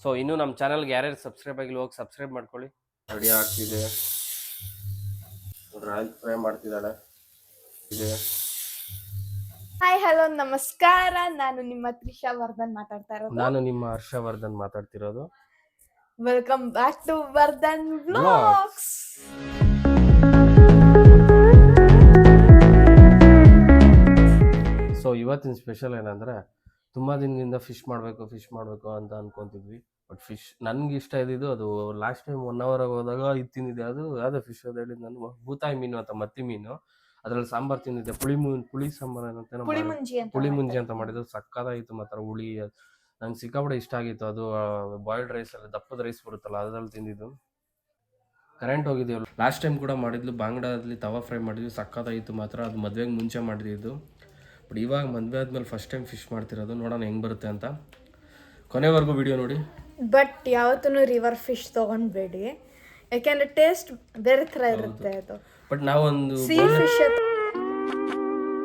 So ಇನ್ನೂ ನಮ್ಮ ಚಾನಲ್ಗೆ ಯಾರ್ಯಾರು ಸಬ್ಸ್ಕ್ರೈಬ್ ಆಗಿಲ್ಲ ಹೋಗಿ ಸಬ್ಸ್ಕ್ರೈಬ್ ಮಾಡ್ಕೊಳ್ಳಿ. ರೆಡಿ ಆಗ್ತಿದೆ ರಾಯಲ್ ಫ್ರೈ ಮಾಡ್ತಿದ್ದಾಳೆ. ಹಾಯ್ ಹಲೋ ನಮಸ್ಕಾರ, ನಾನು ನಿಮ್ಮ ತ್ರಿಷಾ ವರ್ಧನ್ ಮಾತಾಡ್ತಾ ಇರೋದು. ನಾನು ನಿಮ್ಮ ಹರ್ಷವರ್ಧನ್ ಮಾತಾಡ್ತಿರೋದು. Welcome back to Vardhan vlogs. So ಇವತ್ತಿನ ಸ್ಪೆಷಲ್ ಏನಂದರೆ, ತುಂಬ ದಿನದಿಂದ ಫಿಶ್ ಮಾಡಬೇಕು ಅಂತ ಅನ್ಕೊತಿದ್ವಿ. ಬಟ್ ಫಿಶ್ ನನಗೆ ಇಷ್ಟ ಇದ್ದಿದ್ದು ಅದು ಲಾಸ್ಟ್ ಟೈಮ್ 1 hour ಹೋದಾಗ ಇದು ತಿಂದಿದ್ದೆ. ಅದು ಯಾವುದೋ ಫಿಶ್ ಅದು ಹೇಳಿದ್ದು ನಾನು, ಬೂತಾಯಿ ಮೀನು ಅಂತ ಮತ್ತಿ ಮೀನು. ಅದರಲ್ಲಿ ಸಾಂಬಾರು ತಿಂದಿದ್ದೆ, ಪುಳಿ ಸಾಂಬಾರು ಏನಂತ ಪುಳಿ ಮುಂಜಿ ಅಂತ ಮಾಡಿದ್ದು. ಸಕ್ಕತ್ತಾಗಿತ್ತು. ಮಾತ್ರ ಹುಳಿ ನಂಗೆ ಸಿಕ್ಕಾಪಟ್ಟೆ ಇಷ್ಟ ಆಗಿತ್ತು. ಅದು ಬಾಯ್ಲ್ಡ್ ರೈಸಲ್ಲಿ ದಪ್ಪದ ರೈಸ್ ಬರುತ್ತಲ್ಲ ಅದರಲ್ಲಿ ತಿಂದಿದ್ದು. ಕರೆಂಟ್ ಹೋಗಿದ್ದೀವಲ್ಲ, ಲಾಸ್ಟ್ ಟೈಮ್ ಕೂಡ ಮಾಡಿದ್ಲು ಬಾಂಗ್ಡಾದಲ್ಲಿ ತವಾ ಫ್ರೈ ಮಾಡಿದ್ವಿ, ಸಕ್ಕತ್ತಾಗಿತ್ತು. ಮಾತ್ರ ಅದು ಮದುವೆಗೆ ಮುಂಚೆ ಮಾಡಿದ್ದು. ಬಟ್ ಇವಾಗ ಮದುವೆ ಆದಮೇಲೆ ಫಸ್ಟ್ ಟೈಮ್ ಫಿಶ್ ಮಾಡ್ತಿರೋದು. ನೋಡೋಣ ಹೆಂಗೆ ಬರುತ್ತೆ ಅಂತ. ಕೊನೆವರೆಗೂ ವಿಡಿಯೋ ನೋಡಿ. ಬಟ್ ಯಾವತ್ತೂ ರಿವರ್ ಫಿಶ್ ತೊಗೊಂಡ್ಬೇಡಿ, ಯಾಕೆಂದ್ರೆ ಟೇಸ್ಟ್ ಬೇರೆ ಥರ ಇರುತ್ತೆ. ಅದು ಬಟ್ ನಾವೊಂದು ಸೀ ಫಿಶ್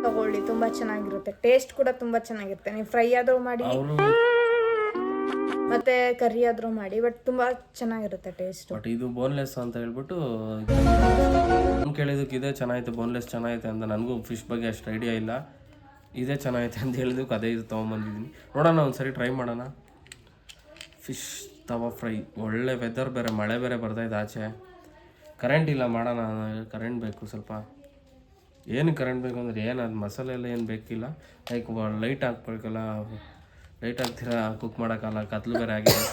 ತಗೊಳ್ಳಿ, ತುಂಬ ಚೆನ್ನಾಗಿರುತ್ತೆ. ಟೇಸ್ಟ್ ಕೂಡ ತುಂಬ ಚೆನ್ನಾಗಿರುತ್ತೆ. ನೀವು ಫ್ರೈ ಆದರೂ ಮಾಡಿ ಮತ್ತೆ ಕರಿ ಆದರೂ ಮಾಡಿ, ಬಟ್ ತುಂಬ ಚೆನ್ನಾಗಿರುತ್ತೆ ಟೇಸ್ಟ್. ಬಟ್ ಇದು ಬೋನ್ಲೆಸ್ ಅಂತ ಹೇಳ್ಬಿಟ್ಟು ಕೇಳಿದಕ್ಕೆ ಇದೇ ಚೆನ್ನಾಗಿತ್ತು, ಬೋನ್ಲೆಸ್ ಚೆನ್ನಾಗೈತೆ ಅಂತ. ನನಗೂ ಫಿಶ್ ಬಗ್ಗೆ ಅಷ್ಟು ಐಡಿಯಾ ಇಲ್ಲ. ಇದೇ ಚೆನ್ನಾಗೈತೆ ಅಂತ ಹೇಳಿದಕ್ಕೆ ಅದೇ ಇದು ತೊಗೊಂಬಂದಿದ್ದೀನಿ. ನೋಡೋಣ ಒಂದ್ಸರಿ ಟ್ರೈ ಮಾಡೋಣ. ಫಿಶ್ ತವಾ ಫ್ರೈ. ಒಳ್ಳೆ ವೆದರ್ ಬೇರೆ, ಮಳೆ ಬೇರೆ ಬರ್ತಾಯಿದೆ ಆಚೆ. ಕರೆಂಟ್ ಇಲ್ಲ, ಮಾಡೋಣ. ಕರೆಂಟ್ ಬೇಕು ಸ್ವಲ್ಪ. ಏನು ಕರೆಂಟ್ ಬೇಕು ಅಂದರೆ ಏನು, ಅದು ಮಸಾಲೆ ಎಲ್ಲ ಏನು ಬೇಕಿಲ್ಲ. ಲೈಕ್ ಲೈಟ್ ಹಾಕ್ಬೇಕಲ್ಲ, ಲೈಟ್ ಹಾಕ್ತೀರಾ ಕುಕ್ ಮಾಡೋಕ್ಕಲ್ಲ, ಕತ್ಲು ಬೇರೆ ಆಗಿದೆ.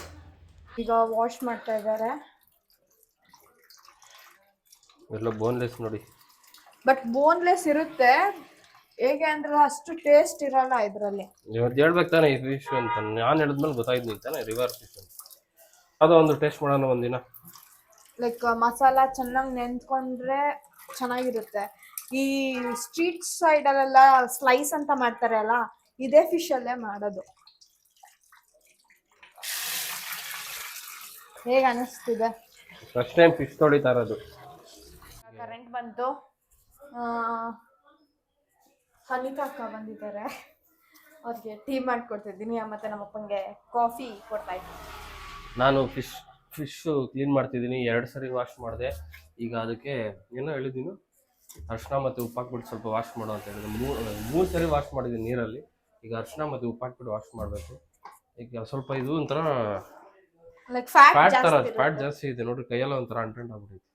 ಈಗ ವಾಶ್ ಮಾಡ್ತಾ ಇದ್ದಾರೆ. ಎಲ್ಲ ಬೋನ್ಲೆಸ್ ನೋಡಿ. ಬಟ್ ಬೋನ್ಲೆಸ್ ಇರುತ್ತೆ, ಹೇಗೆ ಅಂದ್ರೆ ಅಷ್ಟು ಟೇಸ್ಟ್ ಇರಲ್ಲ ಇದರಲ್ಲಿ. ಇವತ್ತು ಹೇಳ್ಬೇಕು ತಾನೆ ಈ ಫಿಶ್ ಅಂತ. ನಾನು ಹೇಳಿದ್ಮೇಲೆ ಗೊತ್ತಾಯ್ತು ನಿಂತಾನೆ ರಿವರ್ ಫಿಶ್ ಅಂತ. ಅದು ಒಂದು ಟೇಸ್ಟ್ ಮಾಡೋಣ ಒಂದಿನ. ಲೈಕ್ ಮಸಾಲ ಚೆನ್ನಾಗಿ ನೆಂದ್ಕೊಂಡ್ರೆ ಚೆನ್ನಾಗಿರುತ್ತೆ. ಈ ಸ್ಟ್ರೀಟ್ ಸೈಡಲ್ಲೆಲ್ಲ ಸ್ಲೈಸ್ ಅಂತ ಮಾಡ್ತಾರೆ ಅಲ್ಲ, ಇದೇ ಫಿಶ್ ಅಲ್ಲೇ ಮಾಡೋದು. ಹೇಗೆ ಅನಿಸ್ತಿದೆ? ಫಸ್ಟ್ ಟೈಮ್ ಫಿಶ್ ತೊಳಿತಾ ಇರೋದು. ಕರೆಂಟ್ ಬಂತು. ಅನಿತಾ ಅಕ್ಕ ಬಂದಿದ್ದಾರೆ, ಅವ್ರಿಗೆ ಟೀ ಮಾಡಿಕೊಡ್ತಿದ್ದೀನಿ, ಮತ್ತೆ ನಮ್ಮ ಅಪ್ಪಂಗೆ ಕಾಫಿ ಕೊಡ್ತಾ ಇದ್ದೀನಿ. ನಾನು ಫಿಶ್ ಕ್ಲೀನ್ ಮಾಡ್ತಿದ್ದೀನಿ. 2 ಸರಿ ವಾಶ್ ಮಾಡಿದೆ. ಈಗ ಅದಕ್ಕೆ ಏನೋ ಹೇಳಿದ್ದೀನಿ, ಅರಿಶಿನ ಮತ್ತು ಉಪ್ಪು ಹಾಕ್ಬಿಟ್ಟು ಸ್ವಲ್ಪ ವಾಶ್ ಮಾಡೋ ಅಂತ ಹೇಳಿದೆ. 3 ಸರಿ ವಾಶ್ ಮಾಡಿದ್ದೀನಿ ನೀರಲ್ಲಿ. ಈಗ ಅರಿಶಿನ ಮತ್ತು ಉಪ್ಪು ಹಾಕ್ಬಿಟ್ಟು ವಾಶ್ ಮಾಡಬೇಕು. ಈಗ ಸ್ವಲ್ಪ ಇದು ಒಂಥರ ಲೈಕ್ ಫ್ಯಾಟ್ ಜಾಸ್ತಿ ಇದೆ ನೋಡ್ರಿ, ಕೈಯೆಲ್ಲ ಒಂಥರ ಅಂಟೆಂಟ್ ಆಗ್ಬಿಟ್ಟಿದೆ.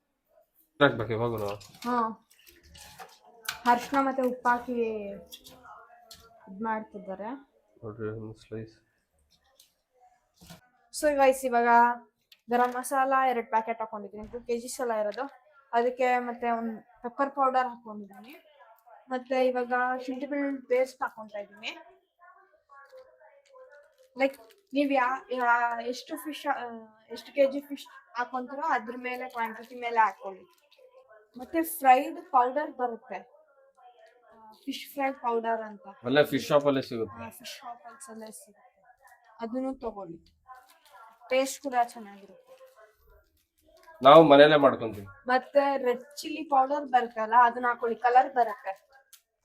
ಹಾಕ್ಬೇಕು ಇವಾಗ. ಅರಿಶಿನ ಮತ್ತೆ ಉಪ್ಪು ಹಾಕಿ ಇದು ಮಾಡ್ತಿದ್ದಾರೆ ನೋಡ್ರಿ ಒಂದು ಸ್ಲೈಸ್. ಸೊ ಗೈಸ್, ಇವಾಗ ಗರಂ ಮಸಾಲ 2 ಪ್ಯಾಕೆಟ್ ಹಾಕೊಂಡಿದ್ದೀನಿ, 2 kg ಎಲ್ಲ ಇರೋದು. ಅದಕ್ಕೆ ಮತ್ತೆ ಒಂದು ಪೆಪ್ಪರ್ ಪೌಡರ್ ಹಾಕೊಂಡಿದ್ದೀನಿ. ಮತ್ತೆ ಇವಾಗ ಶುಂಠಿ ಬೆಳ್ಳುಳ್ಳಿ ಪೇಸ್ಟ್ ಹಾಕೊತಾ ಇದ್ದೀನಿ. ಲೈಕ್ ನೀವು ಎಷ್ಟು kg ಫಿಶ್ ಹಾಕೊಂತೀರೋ ಅದ್ರ ಮೇಲೆ ಕ್ವಾಂಟಿಟಿ ಮೇಲೆ ಹಾಕೊಳ್ಳಿ. ಮತ್ತೆ ಫ್ರೈಡ್ ಪೌಡರ್ ಬರುತ್ತೆ, ಫಿಶ್ ಫ್ರೈ ಪೌಡರ್ ಅಂತ, ಒಳ್ಳೆ ಫಿಶ್ ಶಾಪ್ ಅಲ್ಲೇ ಸಿಗುತ್ತೆ. ಫಿಶ್ ಶಾಪಲ್ಸಲ್ಲೇ ಸಿಗುತ್ತೆ, ಅದನ್ನು ತಗೊಳ್ಳಿ. ಟೇಸ್ಟ್ ಕೂಡ ಚೆನ್ನಾಗಿರುತ್ತೆ. ನಾವು ಮನೇಲೆ ಮಾಡ್ಕೊಂತೀವಿ. ಮತ್ತೆ ರೆಡ್ ಚಿಲ್ಲಿ ಪೌಡರ್ ಬರುತ್ತಲ್ಲ, ಅದನ್ನ ಹಾಕೊಳ್ಳಿ, ಕಲರ್ ಬರುತ್ತೆ,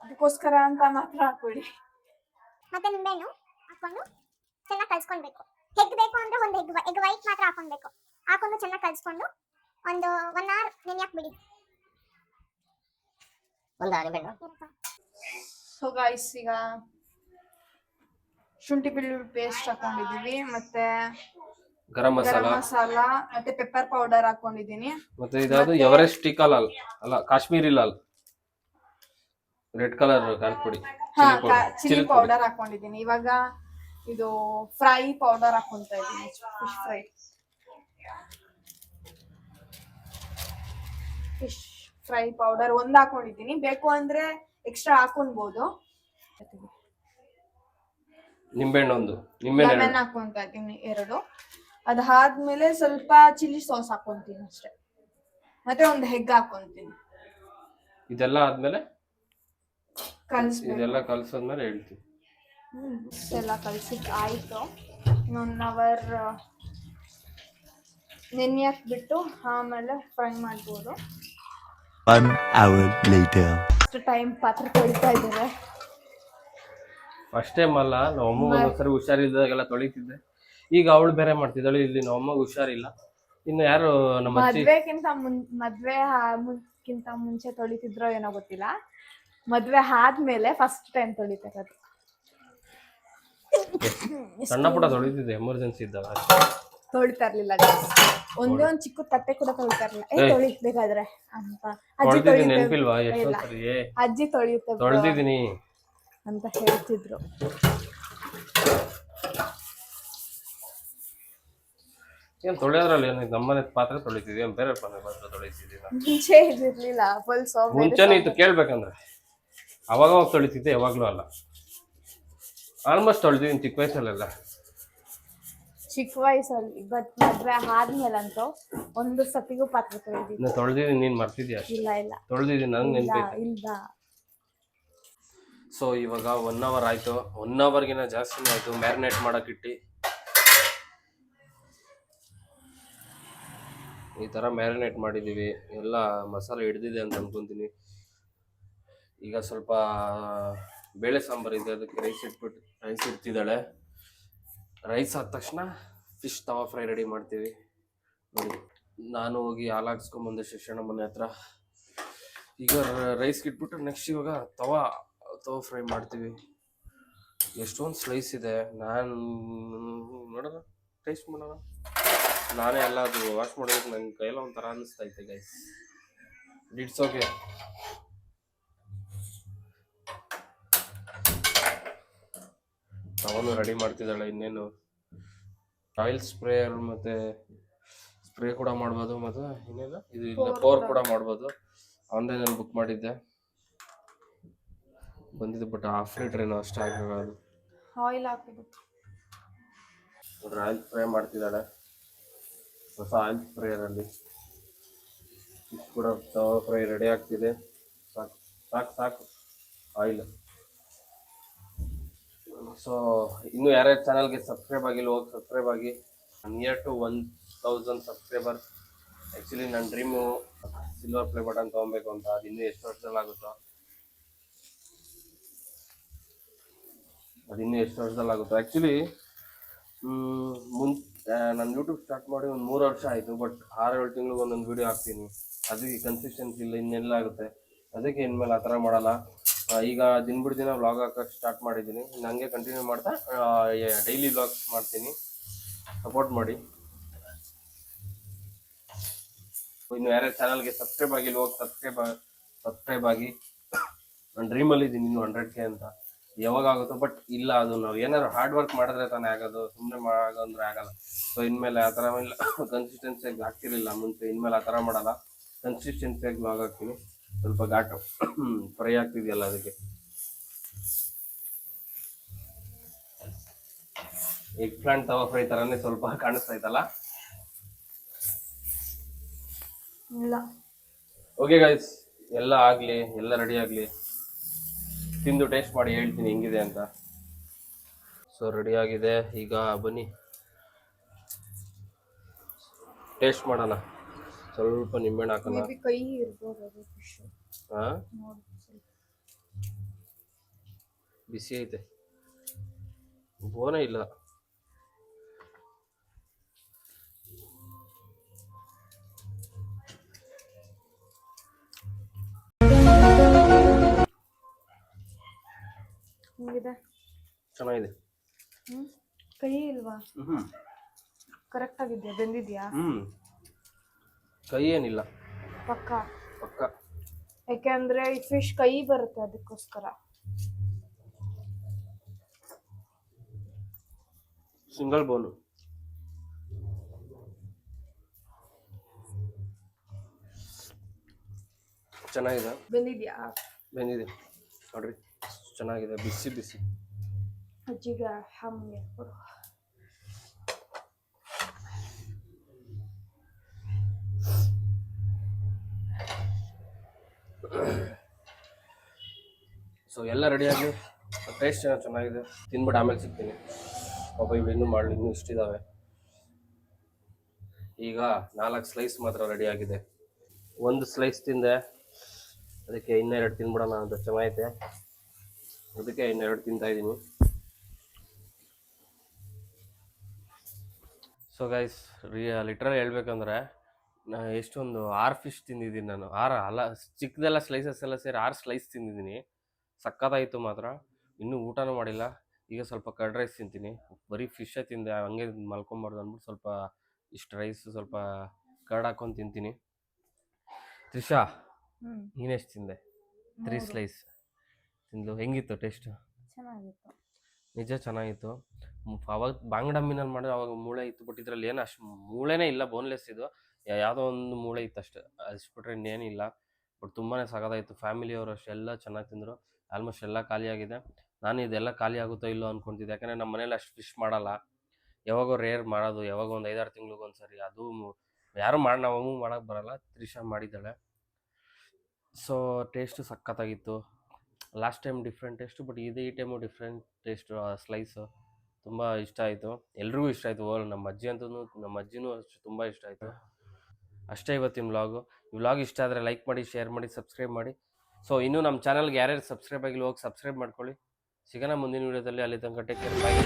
ಅದಕ್ಕೋಸ್ಕರ ಅಂತ ಮಾತ್ರ ಹಾಕೊಳ್ಳಿ. ಮತ್ತೆ ನಿಂಬೆಹಣ್ಣು ಹಾಕೊಂಡು ಚೆನ್ನಾಗಿ ಕಲ್ಸ್ಕೊಳ್ಬೇಕು. ಎಗ್ ಬೇಕು ಅಂದ್ರೆ ಒಂದು ಎಗ್ ವೈಟ್ ಮಾತ್ರ ಹಾಕೊಳ್ಬೇಕು. ಹಾಕೊಂಡು ಚೆನ್ನಾಗಿ ಕಲ್ಸ್ಕೊಂಡು ಒಂದು 1 hour ನೆನೆಯಾಕ್ಬಿಡಿ. ಸೊ ಗೈಸ್, ಈಗ ಶುಂಠಿ ಬೆಳ್ಳುಳ್ಳಿ ಪೇಸ್ಟ್ ಹಾಕೊಂಡಿದೀವಿ, ಮತ್ತೆ ಗರಂ ಮಸಾಲ ಮತ್ತೆ ಪೆಪ್ಪರ್ ಪೌಡರ್ ಹಾಕೊಂಡಿದೀನಿ. ಮತ್ತೆ ಇದಾದ್ರು ಎವರೆಸ್ಟ್ ಟೀಕಾ ಲಾಲ್ ಅಲ್ಲ, ಕಾಶ್ಮೀರಿ ಲಾಲ್, ರೆಡ್ ಕಲರ್ ಖಾರದ ಪುಡಿ, ಚಿಲ್ಲಿ ಪೌಡರ್ ಹಾಕೊಂಡಿದೀನಿ. ಇವಾಗ ಇದು ಫ್ರೈ ಪೌಡರ್ ಹಾಕೊಂತ ಇದೀನಿ, ಫಿಶ್ ಫ್ರೈ ಪೌಡರ್ 1 ಹಾಕೊಂಡಿದೀನಿ. ಬೇಕು ಅಂದ್ರೆ ಎಕ್ಸ್ಟ್ರಾ ಹಾಕೊಬಹುದು. ಲೆಮನ್ ಹಾಕೊಂತ ಇದೀನಿ 2. ಅದಾದ್ಮೇಲೆ ಸ್ವಲ್ಪ ಚಿಲ್ಲಿ ಸಾಸ್ ಹಾಕೊಂತೀನಿ ಅಷ್ಟೇ. ಮತ್ತೆ ಒಂದು ಎಗ್ ಹಾಕೊಂತೀನಿ. ಇದೆಲ್ಲ ಆದ್ಮೇಲೆ ಇದೆಲ್ಲ ಕಲ್ಸಾದ್ಮೇಲೆ ಹೇಳ್ತೀನಿ. ಎಲ್ಲ ಕಲ್ಸಿದ್ ಆಯ್ತು. 1 hour ನೆನೆ ಹಾಕ್ಬಿಟ್ಟು ಆಮೇಲೆ ಫ್ರೈ ಮಾಡ್ಬೋದು. 1 hour later. ಟೈಮ್ ಪಾತ್ರೆ ತೊಳಿತಾ ಇದ್ದಾರೆ. ಫಸ್ಟ್ ಟೈಮ್ ಅಲ್ಲ, ನಮ್ಮ ಅಮ್ಮ ಒಂದ್ಸರಿ ಹುಷಾರಿದ್ದಾಗೆಲ್ಲ ತೊಳಿತಿದ್ದೆ. ಈಗ ಅವಳು ಬೇರೆ ಮಾಡ್ತಿದ್ದಾಳೆ, ಇಲ್ಲಿ ನಮ್ಮ ಅಮ್ಮಗೆ ಹುಷಾರಿಲ್ಲ. ಇನ್ನು ಯಾರು ನಮ್ಮ ಅಜ್ಜಿ ಮದ್ವೆಕ್ಕಿಂತ ಮುಂಚೆ ತೊಳಿತಿದ್ರೋ ಏನೋ ಗೊತ್ತಿಲ್ಲ, ಮದ್ವೆ ಆದ್ಮೇಲೆ ಫಸ್ಟ್ ಟೈಮ್ ತೊಳಿತಿರೋದು. ಸಣ್ಣ ಪುಟ್ಟ ತೊಳಿತಿದ್ದೆ ಎಮರ್ಜೆನ್ಸಿ ಇದ್ದಾಗ. ತೊಳಿತಾ ಇರ್ಲಿಲ್ಲ ಒಂದೇ ಒಂದ್ ಚಿಕ್ಕ ತಟ್ಟೆ ಕೂಡ ತೊಳಿತಾ ಇರ್ಲಿಲ್ಲ. ತೊಳಿಬೇಕಾದ್ರೆ ಅಂತ ಅಜ್ಜಿ ತೊಳೆದಿದ್ದೀನಿ, ನೆನಪಿಲ್ವಾ ಎಷ್ಟೊಂದ್ ಸರಿ ಅಜ್ಜಿ ತೊಳಿಯುತ್ತೆ ತೊಳೆದಿದ್ದೀನಿ ಅಂತ ಹೇಳ್ತಿದ್ರು. ಏನ್ ತೊಳೆಯೋದ್ರಲ್ಲಿ ಏನು, ನಮ್ಮನೆ ಪಾತ್ರೆ ತೊಳಿತಿದ್ವಿ, ಏನ್ ಬೇರೆ ಪಾತ್ರೆ ತೊಳಿತಿದ್ವಿ. ಮುಂಚೆ ಇದಿರ್ಲಿಲ್ಲ, ಫುಲ್ ಮುಂಚೆನೇ ಇತ್ತು ಕೇಳ್ಬೇಕಂದ್ರೆ. ಅವಾಗ ತೊಳಿತಿದ್ದೆ, ಯಾವಾಗ್ಲೂ ಅಲ್ಲ. ಆಲ್ಮೋಸ್ಟ್ ತೊಳೆದಿದ್ದೀನಿ ಚಿಕ್ಕ ವಯಸ್ಸಲ್ಲೆಲ್ಲ. ಚಿಕ್ಕ ವಯಸ್ಸಲ್ಲಿ, ಬಟ್ ಮದ್ವೆ ಆದ್ಮೇಲಂತೂ ಒಂದು ಸತಿಗೂ ಪಾತ್ರೆ ತೊಳೆದಿಲ್ಲ. ತೊಳೆದಿದ್ದೀನಿ, ನೀನ್ ಮರ್ತಿದ್ಯಾ? ಇಲ್ಲ ಇಲ್ಲ ತೊಳೆದಿದ್ದೀನಿ, ನಂಗೆ ನೆನಪೈತೆ. ಇಲ್ಲ. ಸೊ ಇವಾಗ 1 hour ಆಯ್ತು, 1 hourಗಿನ ಜಾಸ್ತಿನೇ ಆಯ್ತು ಮ್ಯಾರಿನೇಟ್ ಮಾಡಕ್ ಇಟ್ಟು. ಈ ತರ ಮ್ಯಾರಿನೇಟ್ ಮಾಡಿದೀವಿ, ಎಲ್ಲ ಮಸಾಲೆ ಹಿಡ್ದಿದೆ ಅಂತ ಅನ್ಕೊಂತೀನಿ. ಈಗ ಸ್ವಲ್ಪ ಬೇಳೆ ಸಾಂಬಾರು ಇದೆ, ಅದಕ್ಕೆ ರೈಸ್ ಇಡ್ತಿದ್ದಾಳೆ. ರೈಸ್ ಆದ ತಕ್ಷಣ ಫಿಶ್ ತವಾ ಫ್ರೈ ರೆಡಿ ಮಾಡ್ತೀವಿ. ನೋಡಿ, ನಾನು ಹೋಗಿ ಹಾಲು ಹಾಕ್ಸ್ಕೊಂಬಂದೆ ಶಿಕ್ಷಣ ಮನೆ ಹತ್ರ. ಈಗ ರೈಸ್ಗೆ ಇಟ್ಬಿಟ್ಟು ನೆಕ್ಸ್ಟ್ ಇವಾಗ ತವಾ ಫ್ರೈ ಮಾಡ್ತೀವಿ. ಎಷ್ಟೊಂದು ಸ್ಲೈಸ್ ಇದೆ, ನಾನು ನೋಡೋಣ, ಟೇಸ್ಟ್ ಮಾಡೋಣ. ನಾನೇ ಎಲ್ಲ ಅದು ವಾಶ್ ಮಾಡೋದಕ್ಕೆ ನನ್ನ ಕೈಯೆಲ್ಲ ಒಂಥರ ಅನ್ನಿಸ್ತೈತೆ ಗೈಸ್. It's okay. ಅವನು ರೆಡಿ ಮಾಡ್ತಿದ್ದಾಳೆ. ಇನ್ನೇನು ಆಯಿಲ್ ಸ್ಪ್ರೇಯರ್ ಮತ್ತೆ ಸ್ಪ್ರೇ ಕೂಡ ಮಾಡ್ಬೋದು, ಮತ್ತು ಇನ್ನೇನು ಇದು ಇಲ್ಲ ಪವರ್ ಕೂಡ ಮಾಡ್ಬೋದು. ಆನ್ಲೈನಲ್ಲಿ ಬುಕ್ ಮಾಡಿದ್ದೆ, ಬಂದಿದ್ದು, ಬಟ್ 1/2 ಲೀಟರ್ ಏನೋ ಅಷ್ಟೇ ಆಗೋದು. ಆಯಿಲ್ ಹಾಕಿದ್ದು ಆಯಿಲ್ ಸ್ಪ್ರೇ ಮಾಡ್ತಿದ್ದಾಳೆ, ಹೊಸ ಆಯಿಲ್ ಸ್ಪ್ರೇಯರಲ್ಲಿ. ಫಿಶ್ ಕೂಡ ತವಾ ಫ್ರೈ ರೆಡಿ ಆಗ್ತಿದೆ. ಸಾಕು ಸಾಕು ಸಾಕು ಆಯಿಲ್. ಸೊ ಇನ್ನೂ ಯಾರ್ಯಾರು ಚಾನಲ್ಗೆ ಸಬ್ಸ್ಕ್ರೈಬ್ ಆಗಿಲ್ಲ, ಹೋಗಿ ಸಬ್ಸ್ಕ್ರೈಬ್ ಆಗಿ. Near to 1000 subscriber. ಆ್ಯಕ್ಚುಲಿ ನನ್ನ ಡ್ರೀಮು ಸಿಲ್ವರ್ ಪ್ಲೇ ಬಟನ್ ತೊಗೊಬೇಕು ಅಂತ. ಅದು ಇನ್ನೂ ಎಷ್ಟು ವರ್ಷದಲ್ಲಿ ಆಗುತ್ತೋ, ಆ್ಯಕ್ಚುಲಿ ನಾನು ಯೂಟ್ಯೂಬ್ ಸ್ಟಾರ್ಟ್ ಮಾಡಿ ಒಂದು 3 ವರ್ಷ ಆಯಿತು, ಬಟ್ 6-7 ತಿಂಗಳಿಗೆ ಒಂದೊಂದು ವೀಡಿಯೋ ಹಾಕ್ತೀನಿ. ಅದಕ್ಕೆ ಕನ್ಸಿಸ್ಟೆನ್ಸಿ ಇಲ್ಲ, ಇನ್ನೆಲ್ಲ ಆಗುತ್ತೆ. ಅದಕ್ಕೆ ಇನ್ಮೇಲೆ ಆ ಥರ ಮಾಡಲ್ಲ. ಈಗ ದಿನ ವ್ಲಾಗ್ ಹಾಕೋಕ್ಕೆ ಸ್ಟಾರ್ಟ್ ಮಾಡಿದ್ದೀನಿ. ನನಗೆ ಕಂಟಿನ್ಯೂ ಮಾಡ್ತಾ ಡೈಲಿ ವ್ಲಾಗ್ಸ್ ಮಾಡ್ತೀನಿ, ಸಪೋರ್ಟ್ ಮಾಡಿ. ಇನ್ನು ಯಾರ್ಯಾರು ಚಾನಲ್ಗೆ ಸಬ್ಸ್ಕ್ರೈಬ್ ಆಗಿಲ್ಲ, ಹೋಗಿ ಸಬ್ಸ್ಕ್ರೈಬ್ ಆಗಿ. ನಾನು ಡ್ರೀಮಲ್ಲಿ ಇದ್ದೀನಿ ಇನ್ನೂ 100K ಅಂತ. ಯಾವಾಗ ಆಗುತ್ತೋ, ಬಟ್ ಇಲ್ಲ, ಅದು ನಾವು ಏನಾದ್ರು ಹಾರ್ಡ್ ವರ್ಕ್ ಮಾಡಿದ್ರೆ ತಾನೇ ಆಗೋದು, ಸುಮ್ಮನೆ ಮಾಡೋಂದ್ರೆ ಆಗಲ್ಲ. ಸೊ ಇನ್ಮೇಲೆ ಆ ಥರ ಇಲ್ಲ, ಕನ್ಸಿಸ್ಟೆನ್ಸಿಯಾಗಿ ಆಗ್ತಿರಲಿಲ್ಲ ಮುಂಚೆ, ಇನ್ಮೇಲೆ ಆ ಥರ ಮಾಡಲ್ಲ, ಕನ್ಸಿಸ್ಟೆನ್ಸಿಯಾಗಿ ವ್ಲಾಗ್ ಹಾಕ್ತೀನಿ. ಸ್ವಲ್ಪ ಘಾಟು ಫ್ರೈ ಆಗ್ತಿದೆಯಲ್ಲ ಅದಕ್ಕೆ. ಎಗ್ ಪ್ಲಾಂಟ್ ತವಾ ಫ್ರೈ ಥರನೇ ಸ್ವಲ್ಪ ಕಾಣಿಸ್ತೈತಲ್ಲ. ಇಲ್ಲ. ಓಕೆ ಗೈಸ್, ಎಲ್ಲ ಆಗಲಿ, ಎಲ್ಲ ರೆಡಿ ಆಗಲಿ, ತಿಂದು ಟೇಸ್ಟ್ ಮಾಡಿ ಹೇಳ್ತೀನಿ ಹೆಂಗಿದೆ ಅಂತ. ಸೊ ರೆಡಿ ಆಗಿದೆ, ಈಗ ಬನ್ನಿ ಟೇಸ್ಟ್ ಮಾಡೋಣ. ಸ್ವಲ್ಪ ನಿಂಬೆಹಣ್ಣು ಹಾಕೋಣ. ಕೈ ಇರ್ಬೋದು, ಹಾಂ, ಬಿಸಿ ಐತೆ, ಬೋನೇ ಇಲ್ಲ. ಚೆನ್ನಾಗಿದೆ. ಕೈ ಇಲ್ವಾ? ಕರೆಕ್ಟ್ ಆಗಿದ್ಯಾ? ಬೆಂದಿದ್ಯಾ? ಕೈ ಏನಿಲ್ಲ, ಪಕ್ಕ. ಯಾಕೆಂದ್ರೆ ಈ ಫಿಶ್ ಕೈ ಬರುತ್ತೆ, ಅದಕ್ಕೋಸ್ಕರ. ಸಿಂಗಲ್ ಬೋನು. ಚೆನ್ನಾಗಿದೆ. ಬೆಂದಿದೆ ನೋಡ್ರಿ, ಚೆನ್ನಾಗಿದೆ, ಬಿಸಿ ಬಿಸಿ. ಅಜ್ಜಿಗೆ ಹಂಗೆ ಕೊಡು. ಸೊ ಎಲ್ಲ ರೆಡಿಯಾಗಿ, ಟೇಸ್ಟ್ ಚೆನ್ನಾಗಿದೆ. ತಿನ್ಬಿಟ್ಟು ಆಮೇಲೆ ಸಿಗ್ತೀನಿ. ಪಾಪ ಇವು ಇನ್ನೂ ಮಾಡಲಿ, ಇನ್ನೂ ಇಷ್ಟಿದ್ದಾವೆ. ಈಗ 4 ಸ್ಲೈಸ್ ಮಾತ್ರ ರೆಡಿ ಆಗಿದೆ. 1 ಸ್ಲೈಸ್ ತಿಂದೆ, ಅದಕ್ಕೆ ಇನ್ನೆರಡು ತಿನ್ಬಿಡೋಣ ಅಂತ ಚೆನ್ನಾಗೈತೆ, ಅದಕ್ಕೆ ಇನ್ನೆರಡು ತಿಂತಾ ಇದ್ದೀನಿ. ಸೊ ಗೈಸ್ ಲಿಟ್ರಲ್ ಹೇಳ್ಬೇಕಂದ್ರೆ ಎಷ್ಟೊಂದು 6 ಫಿಶ್ ತಿಂದಿದ್ದೀನಿ ನಾನು. 6 ಅಲ್ಲ, ಚಿಕ್ಕದೆಲ್ಲ ಸ್ಲೈಸಸ್ ಎಲ್ಲ ಸೇರಿ 6 ಸ್ಲೈಸ್ ತಿಂದಿದ್ದೀನಿ. ಸಕ್ಕತ್ತಾಯಿತು ಮಾತ್ರ. ಇನ್ನೂ ಊಟನೂ ಮಾಡಿಲ್ಲ. ಈಗ ಸ್ವಲ್ಪ ಕರ್ಡ್ ರೈಸ್ ತಿಂತೀನಿ. ಬರೀ ಫಿಶೇ ತಿಂದೆ, ಹಂಗೆ ಮಲ್ಕೊಂಬಾರ್ದು ಅಂದ್ಬಿಟ್ಟು ಸ್ವಲ್ಪ ಇಷ್ಟು ರೈಸ್ ಸ್ವಲ್ಪ ಕರ್ಡ್ ಹಾಕೊಂಡು ತಿಂತೀನಿ. ತ್ರಿಷಾ, ನೀನೆಷ್ಟು ತಿಂದೆ? 3 ಸ್ಲೈಸ್ ತಿಂದು ಹೆಂಗಿತ್ತು ಟೇಸ್ಟ್? ಚೆನ್ನಾಗಿತ್ತು. ನಿಜ ಚೆನ್ನಾಗಿತ್ತು. ಅವಾಗ ಬಾಂಗ್ಡಾ ಮೀನಲ್ಲಿ ಮಾಡಿದ್ರೆ ಅವಾಗ ಮೂಳೆ ಇತ್ತು, ಬಟ್ ಇದರಲ್ಲಿ ಏನು ಅಷ್ಟು ಮೂಳೆನೇ ಇಲ್ಲ, ಬೋನ್ಲೆಸ್ ಇದು. ಯಾವುದೋ ಒಂದು ಮೂಳೆ ಇತ್ತು ಅಷ್ಟೇ, ಅಷ್ಟು ಬಿಟ್ರೆ ಇನ್ನೇನಿಲ್ಲ. ಬಟ್ ತುಂಬಾ ಸಖತ್ತಾಯಿತು. ಫ್ಯಾಮಿಲಿಯವರು ಅಷ್ಟೇ ಎಲ್ಲ ಚೆನ್ನಾಗಿ ತಿಂದರು. ಆಲ್ಮೋಸ್ಟ್ ಎಲ್ಲ ಖಾಲಿಯಾಗಿದೆ. ನಾನು ಇದೆಲ್ಲ ಖಾಲಿ ಆಗುತ್ತೋ ಇಲ್ಲೋ ಅಂದ್ಕೊತಿದ್ದೆ, ಯಾಕಂದರೆ ನಮ್ಮ ಮನೇಲಿ ಅಷ್ಟು ಫಿಶ್ ಮಾಡಲ್ಲ. ಯಾವಾಗೋ ರೇರ್ ಮಾಡೋದು, ಯಾವಾಗ ಒಂದು 5-6 ತಿಂಗ್ಳಿಗೊಂದು ಸರಿ. ಅದು ಯಾರು ಮಾಡಿ ನಾವು ಮಾಡೋಕ್ಕೆ ಬರಲ್ಲ. ತ್ರಿಷಾ ಮಾಡಿದ್ದಾಳೆ. ಸೊ ಟೇಸ್ಟು ಸಖತ್ತಾಗಿತ್ತು. Last time different taste, but ಈ ಟೈಮು ಡಿಫ್ರೆಂಟ್ ಟೇಸ್ಟು. ಆ ಸ್ಲೈಸು ತುಂಬ ಇಷ್ಟ ಆಯಿತು, ಎಲ್ರಿಗೂ ಇಷ್ಟ ಆಯಿತು. ನಮ್ಮ ಅಜ್ಜಿ ಅಂತೂ, ನಮ್ಮ ಅಜ್ಜಿನೂ ಅಷ್ಟು ತುಂಬ ಇಷ್ಟ ಆಯಿತು. ಅಷ್ಟೇ ಇವತ್ತಿನ ವ್ಲಾಗು. ಈ ವ್ಲಾಗ್ ಇಷ್ಟ ಆದರೆ ಲೈಕ್ ಮಾಡಿ, ಶೇರ್ ಮಾಡಿ, ಸಬ್ಸ್ಕ್ರೈಬ್ ಮಾಡಿ. ಸೊ ಇನ್ನೂ ನಮ್ಮ ಚಾನಲ್ಗೆ ಯಾರ್ಯಾರು ಸಬ್ಸ್ಕ್ರೈಬ್ ಆಗಿಲ್ಲ ಹೋಗಿ ಸಬ್ಸ್ಕ್ರೈಬ್ ಮಾಡ್ಕೊಳ್ಳಿ. ಸಿಗೋಣ ಮುಂದಿನ ವೀಡಿಯೋದಲ್ಲಿ. ಅಲ್ಲಿ ತನಕ ಟೇಕ್ ಕೇರ್, ಬಾಯ್.